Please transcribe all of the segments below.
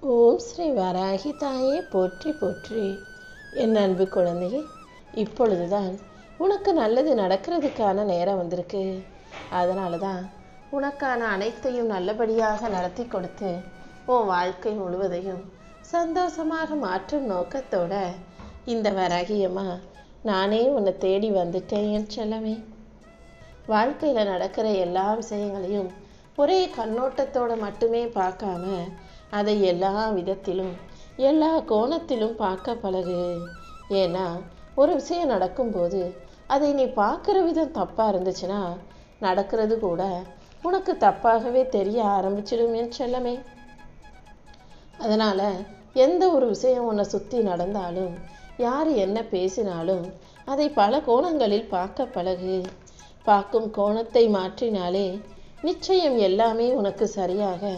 ஓம் ஸ்ரீ வராகி தாயே போற்றி போற்றி. என் அன்பு குழந்தையே, இப்பொழுதுதான் உனக்கு நல்லது நடக்கிறதுக்கான நேரம் வந்திருக்கு. அதனால தான் உனக்கான அனைத்தையும் நல்லபடியாக நடத்தி கொடுத்து உன் வாழ்க்கை முழுவதையும் சந்தோஷமாக மாற்றும் நோக்கத்தோட இந்த வராகியம்மா நானே உன்னை தேடி வந்துட்டேன் என் செல்லமே. வாழ்க்கையில் நடக்கிற எல்லா விஷயங்களையும் ஒரே கண்ணோட்டத்தோடு மட்டுமே பார்க்காம அதை எல்லா விதத்திலும் எல்லா கோணத்திலும் பார்க்க பழகு. ஏன்னா ஒரு விஷயம் நடக்கும்போது அதை நீ பார்க்குற விதம் தப்பாக இருந்துச்சுன்னா நடக்கிறது கூட உனக்கு தப்பாகவே தெரிய ஆரம்பிச்சிடும் என் செல்லமே. அதனால் எந்த ஒரு விஷயம் உன்னை சுற்றி நடந்தாலும் யார் என்ன பேசினாலும் அதை பல கோணங்களில் பார்க்க பழகு. பார்க்கும் கோணத்தை மாற்றினாலே நிச்சயம் எல்லாமே உனக்கு சரியாக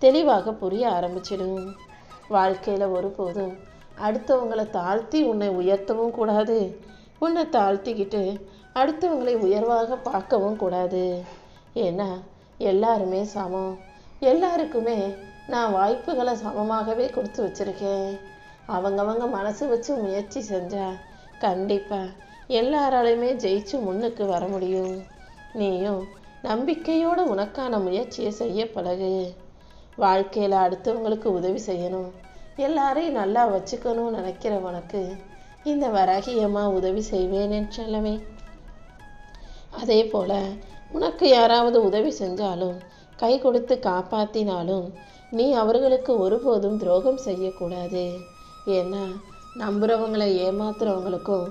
தெளிவாக புரிய ஆரம்பிச்சிடும். வாழ்க்கையில் ஒருபோதும் அடுத்தவங்களை தாழ்த்தி உன்னை உயர்த்தவும் கூடாது, உன்னை தாழ்த்திக்கிட்டு அடுத்தவங்களை உயர்வாக பார்க்கவும் கூடாது. ஏன்னா எல்லாருமே சமம், எல்லாருக்குமே நான் வாய்ப்புகளை சமமாகவே கொடுத்து வச்சுருக்கேன். அவங்கவங்க மனசு வச்சு முயற்சி செஞ்சா கண்டிப்பாக எல்லாராலையுமே ஜெயிச்சு முன்னுக்கு வர முடியும். நீயும் நம்பிக்கையோடு உனக்கான முயற்சியை செய்ய பழகு. வாழ்க்கையில் அடுத்தவங்களுக்கு உதவி செய்யணும், எல்லாரையும் நல்லா வச்சுக்கணும்னு நினைக்கிற உனக்கு இந்த வராகியம்மா உதவி செய்வேன் என் செல்லமே. அதே போல் உனக்கு யாராவது உதவி செஞ்சாலும் கை கொடுத்து காப்பாற்றினாலும் நீ அவர்களுக்கு ஒருபோதும் துரோகம் செய்யக்கூடாது. ஏன்னா நம்புகிறவங்களை ஏமாத்துறவங்களுக்கும்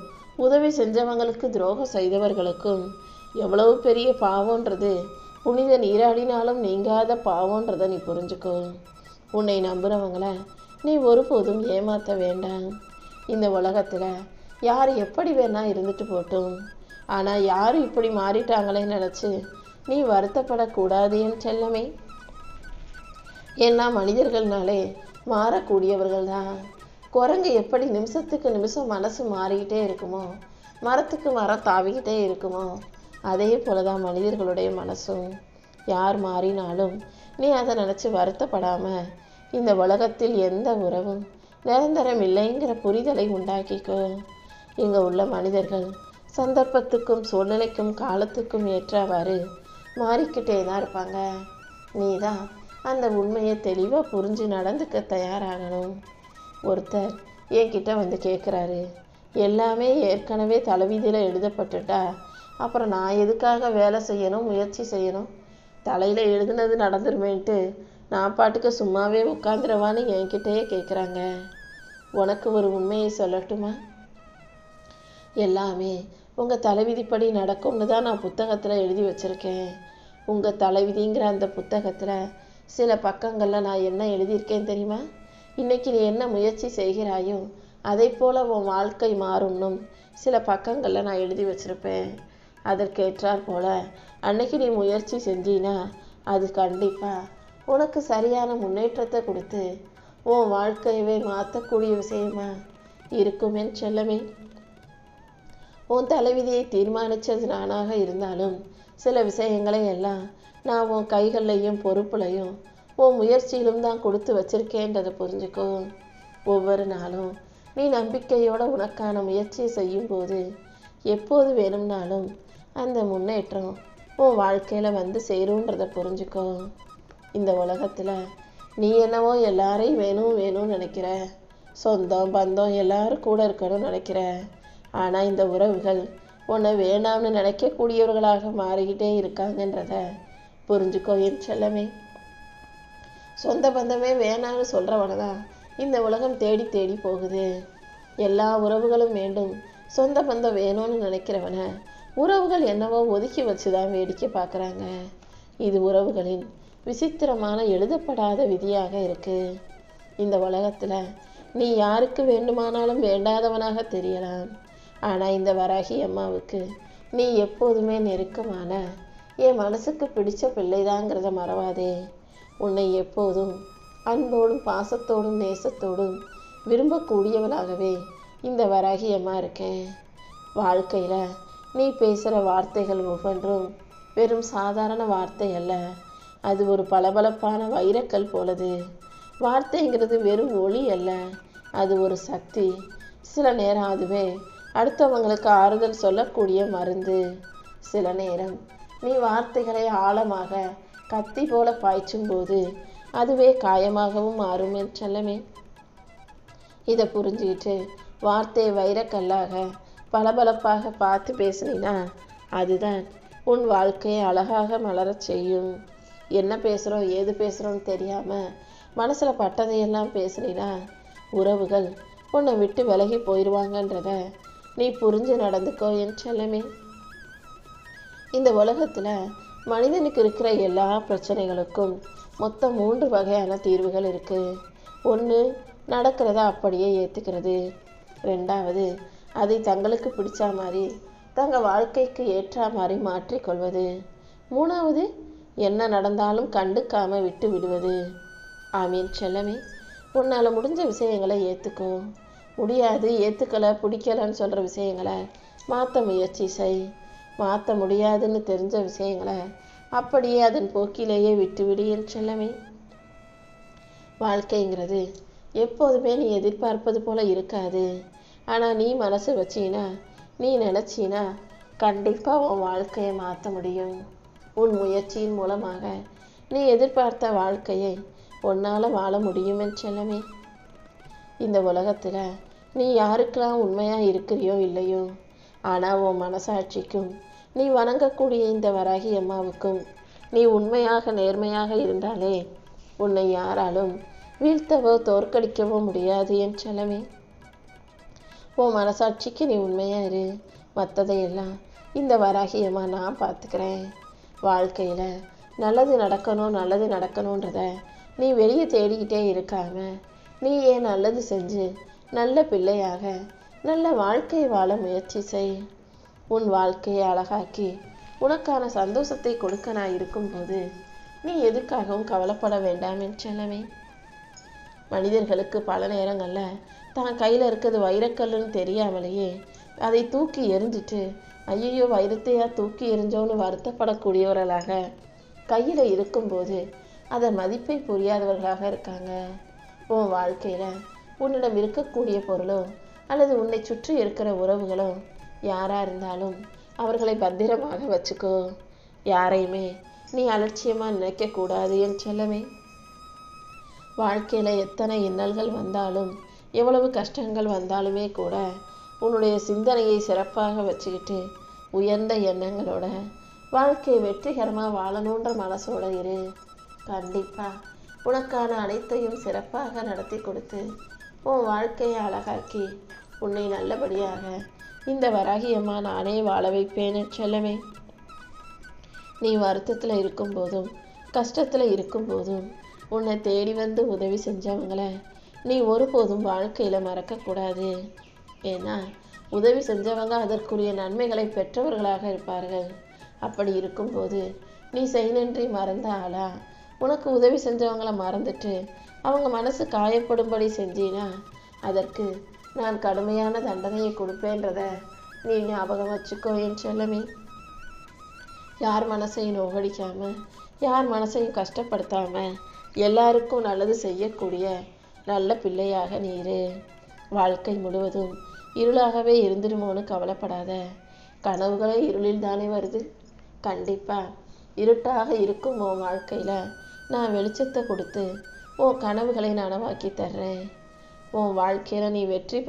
உதவி செஞ்சவங்களுக்கு துரோகம் செய்தவர்களுக்கும் எவ்வளவு பெரிய பாவம்ன்றது புனித நீராடினாலும் நீங்காத பாவம்ன்றதை நீ புரிஞ்சுக்கோ. உன்னை நம்புகிறவங்கள நீ ஒருபோதும் ஏமாற்ற வேண்டாம். இந்த உலகத்தில் யார் எப்படி வேணா இருந்துட்டு போட்டும், ஆனால் யாரும் இப்படி மாறிட்டாங்களேன்னு நினச்சி நீ வருத்தப்படக்கூடாது என் செல்லமே. ஏன்னா மனிதர்கள்னாலே மாறக்கூடியவர்கள் தான். குரங்கு எப்படி நிமிஷத்துக்கு நிமிஷம் மனசு மாறிக்கிட்டே இருக்குமோ, மரத்துக்கு மரம் தாவிக்கிட்டே இருக்குமோ, அதே போல தான் மனிதர்களுடைய மனசும். யார் மாறினாலும் நீ அதை நினச்சி வருத்தப்படாமல் இந்த உலகத்தில் எந்த உறவும் நிரந்தரம் இல்லைங்கிற புரிதலை உண்டாக்கிக்கோ. இங்கே உள்ள மனிதர்கள் சந்தர்ப்பத்துக்கும் சூழ்நிலைக்கும் காலத்துக்கும் ஏற்றவாறு மாறிக்கிட்டே தான் இருப்பாங்க. நீ தான் அந்த உண்மையை தெளிவாக புரிஞ்சு நடந்துக்க தயாராகணும். ஒருத்தர் என்கிட்ட வந்து கேட்குறாரு, எல்லாமே ஏற்கனவே தலைவிதியில் எழுதப்பட்டுட்டா அப்புறம் நான் எதுக்காக வேலை செய்யணும், முயற்சி செய்யணும், தலையில் எழுதுனது நடந்துருமேன்ட்டு நான் பாட்டுக்கு சும்மாவே உட்காந்துருவான்னு என்கிட்டயே கேட்குறாங்க. உனக்கு ஒரு உண்மையை சொல்லட்டுமா? எல்லாமே உங்கள் தலைவிதிப்படி நடக்கும்னு தான் நான் புத்தகத்தில் எழுதி வச்சுருக்கேன். உங்கள் தலைவிதிங்கிற அந்த புத்தகத்தில் சில பக்கங்களில் நான் என்ன எழுதியிருக்கேன் தெரியுமா? இன்றைக்கி நீ என்ன முயற்சி செய்கிறாயோ அதை போல் உன் வாழ்க்கை மாறும்னும் சில பக்கங்களில் நான் எழுதி வச்சுருப்பேன். அதற்கேற்றாற் போல் அன்னைக்கு நீ முயற்சி செஞ்சினா அது கண்டிப்பாக உனக்கு சரியான முன்னேற்றத்தை கொடுத்து உன் வாழ்க்கையவே மாற்றக்கூடிய விஷயமா இருக்கும் என் செல்லமே. உன் தலைவிதியை தீர்மானித்தது நானாக இருந்தாலும் சில விஷயங்களை எல்லாம் நான் உன் கைகள்லையும் பொறுப்புலையும் உன் முயற்சியிலும் தான் கொடுத்து வச்சிருக்கேன்றதை புரிஞ்சுக்கோ. ஒவ்வொரு நாளும் நீ நம்பிக்கையோடு உனக்கான முயற்சியை செய்யும்போது எப்போது வேணும்னாலும் அந்த முன்னேற்றம் உன் வாழ்க்கையில் வந்து சேருன்றதை புரிஞ்சுக்கோ. இந்த உலகத்தில் நீ என்னவோ எல்லாரையும் வேணும்னு நினைக்கிற, சொந்தம் பந்தம் எல்லாரும் கூட இருக்கணும்னு நினைக்கிற. ஆனால் இந்த உறவுகள் உன்னை வேணாம்னு நினைக்கக்கூடியவர்களாக மாறிக்கிட்டே இருக்காங்கன்றத புரிஞ்சுக்கோ என் செல்லமே. சொந்த பந்தமே வேணான்னு சொல்கிறவனை தான் இந்த உலகம் தேடி தேடி போகுது. எல்லா உறவுகளும் வேண்டும், சொந்த பந்தம் வேணும்னு நினைக்கிறவனை உறவுகள் என்னவோ ஒதுக்கி வச்சு தான் வேடிக்கை பார்க்குறாங்க. இது உறவுகளின் விசித்திரமான எழுதப்படாத விதியாக இருக்குது. இந்த உலகத்தில் நீ யாருக்கு வேண்டுமானாலும் வேண்டாதவனாக தெரியலாம், ஆனால் இந்த வராகி அம்மாவுக்கு நீ எப்போதுமே நெருக்கமான என் மனசுக்கு பிடிச்ச பிள்ளைதாங்கிறத மறவாதே. உன்னை எப்போதும் அன்போடும் பாசத்தோடும் நேசத்தோடும் விரும்பக்கூடியவளாகவே இந்த வராகி அம்மா இருக்கேன். வாழ்க்கையில் நீ பேசுகிற வார்த்தைகள் ஒவ்வொன்றும் வெறும் சாதாரண வார்த்தை அல்ல, அது ஒரு பளபளப்பான வைரக்கல் போலது. வார்த்தைங்கிறது வெறும் ஒளி அல்ல, அது ஒரு சக்தி. சில நேரம் அதுவே அடுத்தவங்களுக்கு ஆறுதல் சொல்லக்கூடிய மருந்து. சில நேரம் நீ வார்த்தைகளை ஆழமாக கத்தி போல பாய்ச்சும் போது அதுவே காயமாகவும் மாறும் என் செல்லமே. இதை புரிஞ்சுக்கிட்டு வார்த்தையை வைரக்கல்லாக பளபளப்பாக பார்த்து பேசுனீனா அதுதான் உன் வாழ்க்கையை அழகாக மலரச் செய்யும். என்ன பேசுகிறோம் ஏது பேசுகிறோன்னு தெரியாமல் மனசில் பட்டதையெல்லாம் பேசுனீனா உறவுகள் உன்னை விட்டு விலகி போயிடுவாங்கன்றத நீ புரிஞ்சு நடந்துக்கோ என் செல்லமே. இந்த உலகத்தில் மனிதனுக்கு இருக்கிற எல்லா பிரச்சனைகளுக்கும் மொத்தம் 3 வகையான தீர்வுகள் இருக்குது. ஒன்று, நடக்கிறத அப்படியே ஏற்றுக்கிறது. 2வது, அதை தங்களுக்கு பிடிச்ச மாதிரி தங்கள் வாழ்க்கைக்கு ஏற்ற மாதிரி மாற்றிக்கொள்வது. 3வது, என்ன நடந்தாலும் கண்டுக்காமல் விட்டு விடுவது. ஆமீன் செல்லமே. உன்னால் முடிஞ்ச விஷயங்களை ஏற்றுக்கோ. முடியாது, ஏற்றுக்கலை, பிடிக்கலைன்னு சொல்கிற விஷயங்களை மாற்ற முயற்சி செய். மாற்ற முடியாதுன்னு தெரிஞ்ச விஷயங்களை அப்படியே அதன் போக்கிலேயே விட்டுவிடு என் செல்லமே. வாழ்க்கைங்கிறது எப்போதுமே நீ எதிர்பார்ப்பது போல இருக்காது. ஆனால் நீ மனசு வச்சினா, நீ நினச்சினா கண்டிப்பாக உன் வாழ்க்கையை மாற்ற முடியும். உன் முயற்சியின் மூலமாக நீ எதிர்பார்த்த வாழ்க்கையை உன்னால் வாழ முடியும் என் செல்லமே. இந்த உலகத்தில் நீ யாருக்கெல்லாம் உண்மையாக இருக்கிறியோ இல்லையோ, ஆனால் உன் மனசாட்சிக்கும் நீ வணங்கக்கூடிய இந்த வராகி அம்மாவுக்கும் நீ உண்மையாக நேர்மையாக இருந்தாலே உன்னை யாராலும் வீழ்த்தவோ தோற்கடிக்கவோ முடியாது என் செல்லமே. உன் மனசாட்சிக்கு நீ உண்மையா இரு. மற்றதையெல்லாம் இந்த வராகி அம்மா நான் பார்த்துக்கிறேன். வாழ்க்கையில் நல்லது நடக்கணுன்றத நீ வெளியே தேடிக்கிட்டே இருக்காம நீயே நல்லது செஞ்சு நல்ல பிள்ளையாக நல்ல வாழ்க்கையை வாழ முயற்சி செய். உன் வாழ்க்கையை அழகாக்கி உனக்கான சந்தோஷத்தை கொடுக்க நான் இருக்கும்போது நீ எதுக்காகவும் கவலைப்பட வேண்டாம் என் செல்லமே. மனிதர்களுக்கு பல நேரங்களில் தான் கையில் இருக்கிறது வைரக்கல்லுன்னு தெரியாமலேயே அதை தூக்கி எறிஞ்சிட்டு ஐயோ வைரத்தையா தூக்கி எறிஞ்சோன்னு வருத்தப்படக்கூடியவர்களாக கையில் இருக்கும்போது அதன் மதிப்பை புரியாதவர்களாக இருக்காங்க. உன் வாழ்க்கையில் உன்னிடம் இருக்கக்கூடிய பொருளோ அல்லது உன்னை சுற்றி இருக்கிற உறவுகளோ யாராக இருந்தாலும் அவர்களை பத்திரமாக வச்சுக்கோ. யாரையுமே நீ அலட்சியமாக நினைக்கக்கூடாது என் செல்லமே. வாழ்க்கையில் எத்தனை இன்னல்கள் வந்தாலும் எவ்வளவு கஷ்டங்கள் வந்தாலுமே கூட உன்னுடைய சிந்தனையை சிறப்பாக வச்சுக்கிட்டு உயர்ந்த எண்ணங்களோட வாழ்க்கையை வெற்றிகரமாக வாழணுன்ற மனசோட இரு. கண்டிப்பாக உனக்கான அனைத்தையும் சிறப்பாக நடத்தி கொடுத்து உன் வாழ்க்கையை அழகாக்கி உன்னை நல்லபடியாக இந்த வராகியம்மா நானே வாழ வைப்பேன்னு செல்லமே. நீ வருத்தத்தில் இருக்கும்போதும் கஷ்டத்தில் இருக்கும்போதும் உன்னை தேடி வந்து உதவி செஞ்சவங்களை நீ ஒருபோதும் வாழ்க்கையில் மறக்கக்கூடாது. ஏன்னா உதவி செஞ்சவங்க அதற்குரிய நன்மைகளை பெற்றவர்களாக இருப்பார்கள். அப்படி இருக்கும்போது நீ செய்நன்றி மறந்த ஆளா உனக்கு உதவி செஞ்சவங்களை மறந்துட்டு அவங்க மனசு காயப்படும்படி செஞ்சினா அதற்கு நான் கடுமையான தண்டனையை கொடுப்பேன்றத நீ ஞாபகம் வச்சுக்கோ என் செல்லமே. யார் மனசையும் நோகடிக்காம யார் மனசையும் கஷ்டப்படுத்தாம எல்லாருக்கும் நல்லது செய்யக்கூடிய நல்ல பிள்ளையாக நீரு. வாழ்க்கை முழுவதும் இருளாகவே இருந்துடுமோன்னு கவலைப்படாத. கனவுகளே இருளில் தானே வருது. கண்டிப்பாக இருட்டாக இருக்கும் உன் வாழ்க்கையில் நான் வெளிச்சத்தை கொடுத்து உன் கனவுகளை நனவாக்கி தர்றேன். உன் வாழ்க்கையில் நீ வெற்றி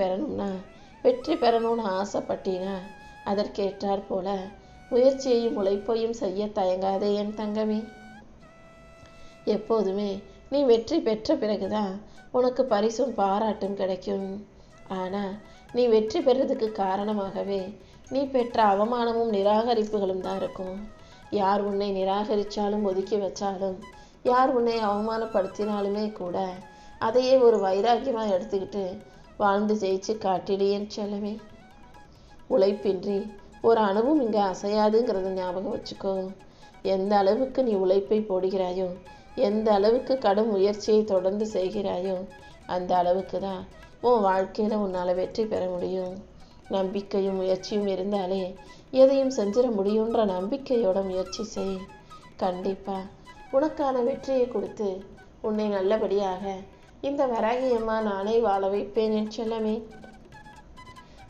பெறணும்னு ஆசைப்பட்டினா அதற்கேற்றாற் போல முயற்சியையும் உழைப்பையும் செய்ய தயங்காதே என் தங்கமே. எப்போதுமே நீ வெற்றி பெற்ற பிறகுதான் உனக்கு பரிசும் பாராட்டும் கிடைக்கும். ஆனால் நீ வெற்றி பெறதுக்கு காரணமாகவே நீ பெற்ற அவமானமும் நிராகரிப்புகளும் தான் இருக்கும். யார் உன்னை நிராகரித்தாலும் ஒதுக்கி வச்சாலும் யார் உன்னை அவமானப்படுத்தினாலுமே கூட அதையே ஒரு வைராக்கியமாக எடுத்துக்கிட்டு வாழ்ந்து ஜெயிச்சு காட்டிடியேன்னு செல்லவே. உழைப்பின்றி ஒரு அணுவும் இங்கே அசையாதுங்கிறத ஞாபகம் வச்சுக்கோ. எந்த அளவுக்கு நீ உழைப்பை போடுகிறாயோ எந்த அளவுக்கு கடும் முயற்சியை தொடர்ந்து செய்கிறாயோ அந்த அளவுக்கு தான் உன் வாழ்க்கையில் உன்னால் வெற்றி பெற முடியும். நம்பிக்கையும் முயற்சியும் இருந்தாலே எதையும் செஞ்சிட முடியுன்ற நம்பிக்கையோட முயற்சி செய். கண்டிப்பாக உனக்கான வெற்றியை கொடுத்து உன்னை நல்லபடியாக இந்த வராகியம்மா நானே வாழ வைப்பேன் என் செல்லமே.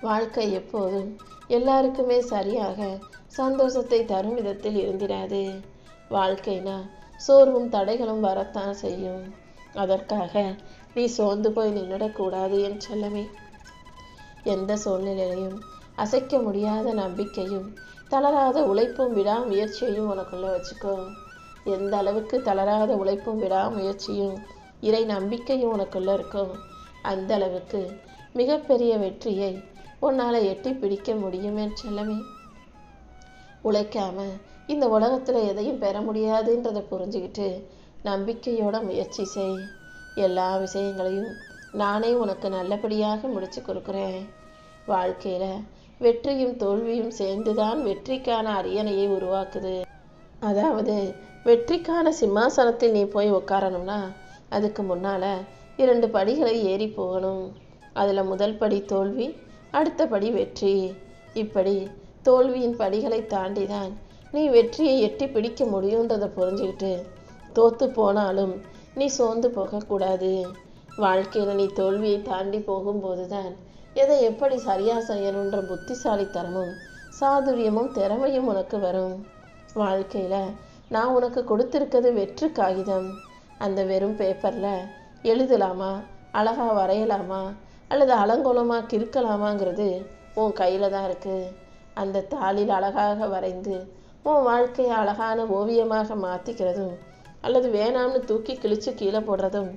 வாழ்க்கை எப்போதும் எல்லாருக்குமே சரியாக சந்தோஷத்தை தரும் விதத்தில் இருந்திராது. வாழ்க்கைனா சோர்வும் தடைகளும் வரத்தான் செய்யும். அதற்காக நீ சோர்ந்து போய் நின்றுடக்கூடாது என் செல்லமே. எந்த சூழ்நிலையிலையும் அசைக்க முடியாத நம்பிக்கையும் தளராத உழைப்பும் விடாமுயற்சியையும் உனக்குள்ள வச்சுக்கோ. எந்த அளவுக்கு தளராத உழைப்பும் விடாமுயற்சியும் இறை நம்பிக்கையும் உனக்குள்ள இருக்கும், அந்த அளவுக்கு மிகப்பெரிய வெற்றியை உன்னால் எட்டி பிடிக்க முடியும் என் செல்லமே. உழைக்காம இந்த உலகத்தில் எதையும் பெற முடியாதுன்றதை புரிஞ்சுக்கிட்டு நம்பிக்கையோட முயற்சி செய். எல்லா விஷயங்களையும் நானே உனக்கு நல்லபடியாக முடிச்சு கொடுக்குறேன். வாழ்க்கையில் வெற்றியும் தோல்வியும் சேர்ந்துதான் வெற்றிக்கான அரியணையை உருவாக்குது. அதாவது வெற்றிக்கான சிம்மாசனத்தில் நீ போய் உட்காரணும்னா அதுக்கு முன்னால் 2 படிகளை ஏறி போகணும். அதில் முதல் படி தோல்வி, அடுத்த படி வெற்றி. இப்படி தோல்வியின் படிகளை தாண்டி தான் நீ வெற்றியை எட்டி பிடிக்க முடியுன்றதை புரிஞ்சுக்கிட்டு தோத்து போனாலும் நீ சோர்ந்து போகக்கூடாது. வாழ்க்கையில் நீ தோல்வியை தாண்டி போகும்போது தான் எதை எப்படி சரியாக செய்யணுன்ற புத்திசாலித்தனமும் சாதுரியமும் திறமையும் உனக்கு வரும். வாழ்க்கையில் நான் உனக்கு கொடுத்துருக்கிறது வெற்று காகிதம். அந்த வெறும் பேப்பரில் எழுதலாமா, அழகாக வரையலாமா, அல்லது அலங்கோலமாக கிறுக்கலாமாங்கிறது உன் கையில் தான் இருக்குது. அந்த தாளில் அழகாக வரைந்து உன் வாழ்க்கையை அழகான ஓவியமாக மாற்றிக்கிறதும் அல்லது வேணாம்னு தூக்கி கிழிச்சு கீழே போடுறதும்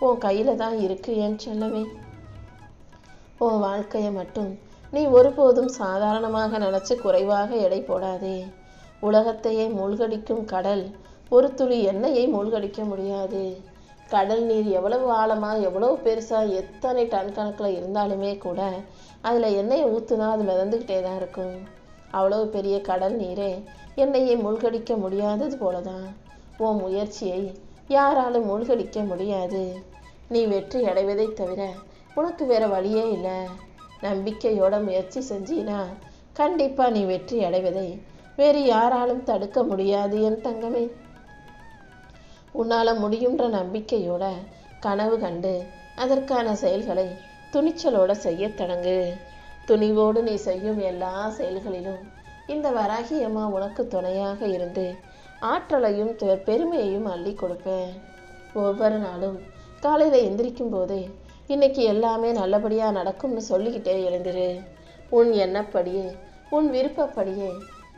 உன் கையில் தான் இருக்குது என் செல்லமே. உன் வாழ்க்கையை மட்டும் நீ ஒருபோதும் சாதாரணமாக நினச்சி குறைவாக எடை போடாதே. உலகத்தையே மூழ்கடிக்கும் கடல் ஒரு துளி எண்ணெயை மூழ்கடிக்க முடியாது. கடல் நீர் எவ்வளவு ஆழமாக எவ்வளவு பெருசாக எத்தனை டன் கணக்கில் இருந்தாலுமே கூட அதில் எண்ணெயை ஊற்றுனா அது மிதந்துக்கிட்டே தான் இருக்கும். அவ்வளவு பெரிய கடல் நீரே எண்ணெயை மூழ்கடிக்க முடியாதது போல தான் உன் முயற்சியை யாராலும் மூழ்கடிக்க முடியாது. நீ வெற்றி அடைவதை தவிர உனக்கு வேற வழியே இல்லை. நம்பிக்கையோட முயற்சி செஞ்சினா கண்டிப்பாக நீ வெற்றி அடைவதை வேறு யாராலும் தடுக்க முடியாது என் தங்கமே. உன்னால் முடியுன்ற நம்பிக்கையோட கனவு கண்டு அதற்கான செயல்களை துணிச்சலோட செய்ய தொடங்கு. துணிவோடு நீ செய்யும் எல்லா செயல்களிலும் இந்த வராகியம்மா உனக்கு துணையாக இருந்து ஆற்றலையும் பெருமையையும் அள்ளி கொடுப்பேன். ஒவ்வொரு நாளும் காலையில் எந்திரிக்கும் போதே இன்னைக்கு எல்லாமே நல்லபடியாக நடக்கும்னு சொல்லிக்கிட்டே எழுந்திரு. உன் எண்ணப்படியே உன் விருப்பப்படியே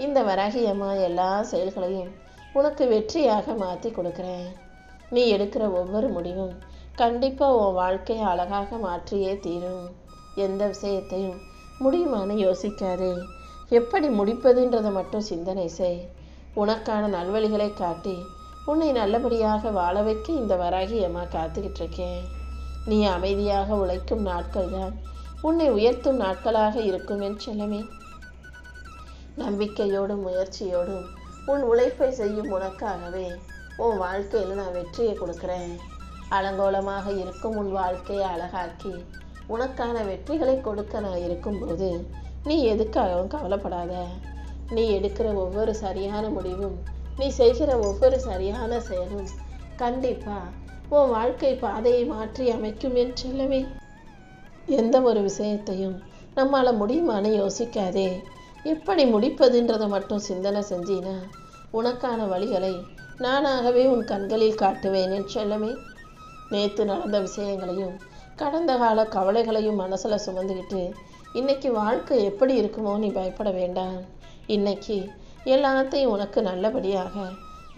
இந்த வராகியம்மா எல்லா செயல்களையும் உனக்கு வெற்றியாக மாற்றி கொடுக்குறேன். நீ எடுக்கிற ஒவ்வொரு முடிவும் கண்டிப்பாக உன் வாழ்க்கையை அழகாக மாற்றியே தீரும். எந்த விஷயத்தையும் முடியுமான்னு யோசிக்காதே. எப்படி முடிப்பதுன்றதை மட்டும் சிந்தனை செய். உனக்கான நல்வழிகளை காட்டி உன்னை நல்லபடியாக வாழ வைக்க இந்த வராகியம்மா காத்துக்கிட்டு இருக்கேன். நீ அமைதியாக உழைக்கும் நாட்கள் தான் உன்னை உயர்த்தும் நாட்களாக இருக்கும் என் செல்லமே. நம்பிக்கையோடும் முயற்சியோடும் உன் உழைப்பை செய்யும் உனக்காகவே உன் வாழ்க்கையில் நான் வெற்றியை கொடுக்குறேன். அலங்கோலமாக இருக்கும் உன் வாழ்க்கையை அழகாக்கி உனக்கான வெற்றிகளை கொடுக்க நான் இருக்கும்போது நீ எதுக்காகவும் கவலைப்படாத. நீ எடுக்கிற ஒவ்வொரு சரியான முடிவும் நீ செய்கிற ஒவ்வொரு சரியான செயலும் கண்டிப்பாக உன் வாழ்க்கை பாதையை மாற்றி அமைக்கும் என் செல்லமே. எந்த ஒரு விஷயத்தையும் நம்மால் முடியுமான்னு யோசிக்காதே. எப்படி முடிப்பதுன்றதை மட்டும் சிந்தனை செஞ்சினா உனக்கான வழிகளை நானாகவே உன் கண்களில் காட்டுவேன் என் செல்லமே. நேற்று நடந்த விஷயங்களையும் கடந்த கால கவலைகளையும் மனசில் சுமந்துக்கிட்டு இன்னைக்கு வாழ்க்கை எப்படி இருக்குமோ நீ பயப்பட வேண்டாம். இன்னைக்கு எல்லாத்தையும் உனக்கு நல்லபடியாக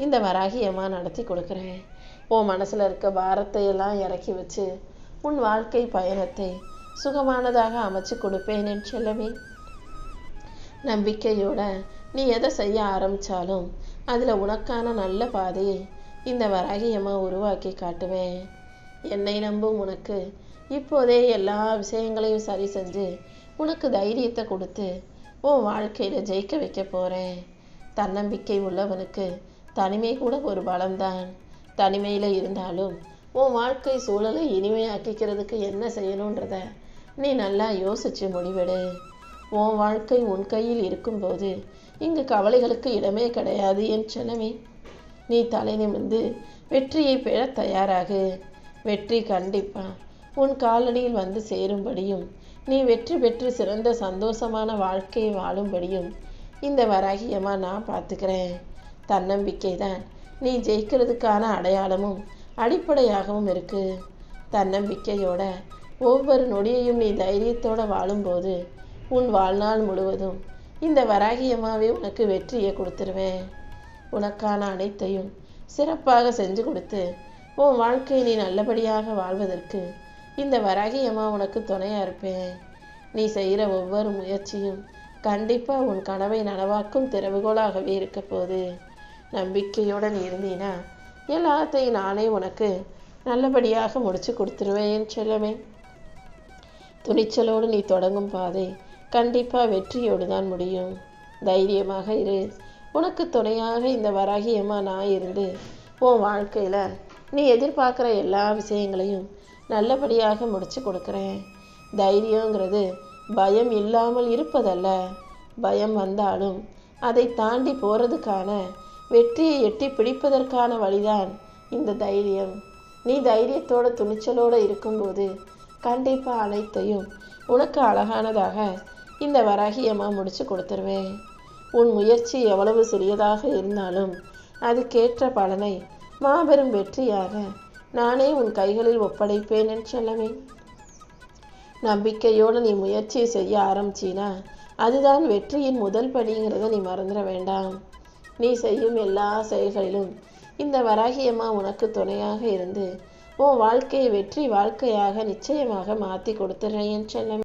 இந்த வராகியம்மா நடத்தி கொடுக்குறேன். உன் மனசில் இருக்க பாரத்தை எல்லாம் இறக்கி வச்சு உன் வாழ்க்கை பயணத்தை சுகமானதாக அமைச்சு கொடுப்பேன் என் செல்லமே. நம்பிக்கையோட நீ எதை செய்ய ஆரம்பித்தாலும் அதில் உனக்கான நல்ல பாதையை இந்த வராகியம்மா உருவாக்கி காட்டுவேன். என்னை நம்பும் உனக்கு இப்போதே எல்லா விஷயங்களையும் சரி செஞ்சு உனக்கு தைரியத்தை கொடுத்து உன் வாழ்க்கையில் ஜெயிக்க வைக்க போகிறேன். தன்னம்பிக்கை உள்ளவனுக்கு தனிமை கூட ஒரு பலம்தான். தனிமையில் இருந்தாலும் உன் வாழ்க்கை சூழலை இனிமையாக்கிக்கிறதுக்கு என்ன செய்யணுன்றத நீ நல்லா யோசித்து முடிவெடு. உன் வாழ்க்கை உன் கையில் இருக்கும்போது இங்கு கவலைகளுக்கு இடமே கிடையாது என் செல்லமே. நீ தலை நிமிர்ந்து வெற்றியை பெற தயாராகு. வெற்றி கண்டிப்பா உன் காலடியில் வந்து சேரும்படியும் நீ வெற்றி பெற்று சிறந்த சந்தோஷமான வாழ்க்கையை வாழும்படியும் இந்த வராகியம்மா நான் பார்த்துக்கிறேன். தன்னம்பிக்கை தான் நீ ஜெயிக்கிறதுக்கான அடையாளமும் அடிப்படையாகவும் இருக்கு. தன்னம்பிக்கையோட ஒவ்வொரு நொடியையும் நீ தைரியத்தோட வாழும்போது உன் வாழ்நாள் முழுவதும் இந்த வராகியம்மாவே உனக்கு வெற்றியை கொடுத்துருவேன். உனக்கான அனைத்தையும் சிறப்பாக செஞ்சு கொடுத்து உன் வாழ்க்கையை நீ நல்லபடியாக வாழ்வதற்கு இந்த வராகியம்மா உனக்கு துணையா இருப்பேன். நீ செய்கிற ஒவ்வொரு முயற்சியும் கண்டிப்பா உன் கனவை நனவாக்கும் திறவுகோலாகவே இருக்க போகுது. நம்பிக்கையோட நீ இருந்தீனா எல்லாத்தையும் நானே உனக்கு நல்லபடியாக முடிச்சு கொடுத்துருவேன் செல்லமே. துணிச்சலோடு நீ தொடங்கும் பாதை கண்டிப்பா வெற்றியோடு தான் முடியும். தைரியமாக இரு. உனக்கு துணையாக இந்த வராகியம்மா நான் இருந்து உன் வாழ்க்கையில நீ எதிர்பார்க்குற எல்லா விஷயங்களையும் நல்லபடியாக முடிச்சு கொடுக்குறேன். தைரியங்கிறது பயம் இல்லாமல் இருப்பதல்ல. பயம் வந்தாலும் அதை தாண்டி போறதுக்கான வெற்றியை எட்டி பிடிப்பதற்கான வழிதான் இந்த தைரியம். நீ தைரியத்தோட துணிச்சலோடு இருக்கும்போது கண்டிப்பா அனைத்தையும் உனக்கு அழகானதாக இந்த வராகியம்மா முடிச்சு கொடுத்துருவேன். உன் முயற்சி எவ்வளவு சிறியதாக இருந்தாலும் அதுக்கேற்ற பலனை மாபெரும் வெற்றியாக நானே உன் கைகளில் ஒப்படைப்பேன் என்று சொல்லவே. நம்பிக்கையோடு நீ முயற்சியை செய்ய ஆரம்பிச்சினா அதுதான் வெற்றியின் முதல் படிங்கிறத நீ மறந்துட வேண்டாம். நீ செய்யும் எல்லா செயல்களிலும் இந்த வராகியம்மா உனக்கு துணையாக இருந்து உன் வாழ்க்கையை வெற்றி வாழ்க்கையாக நிச்சயமாக மாற்றி கொடுத்துறேன் செல்லம்.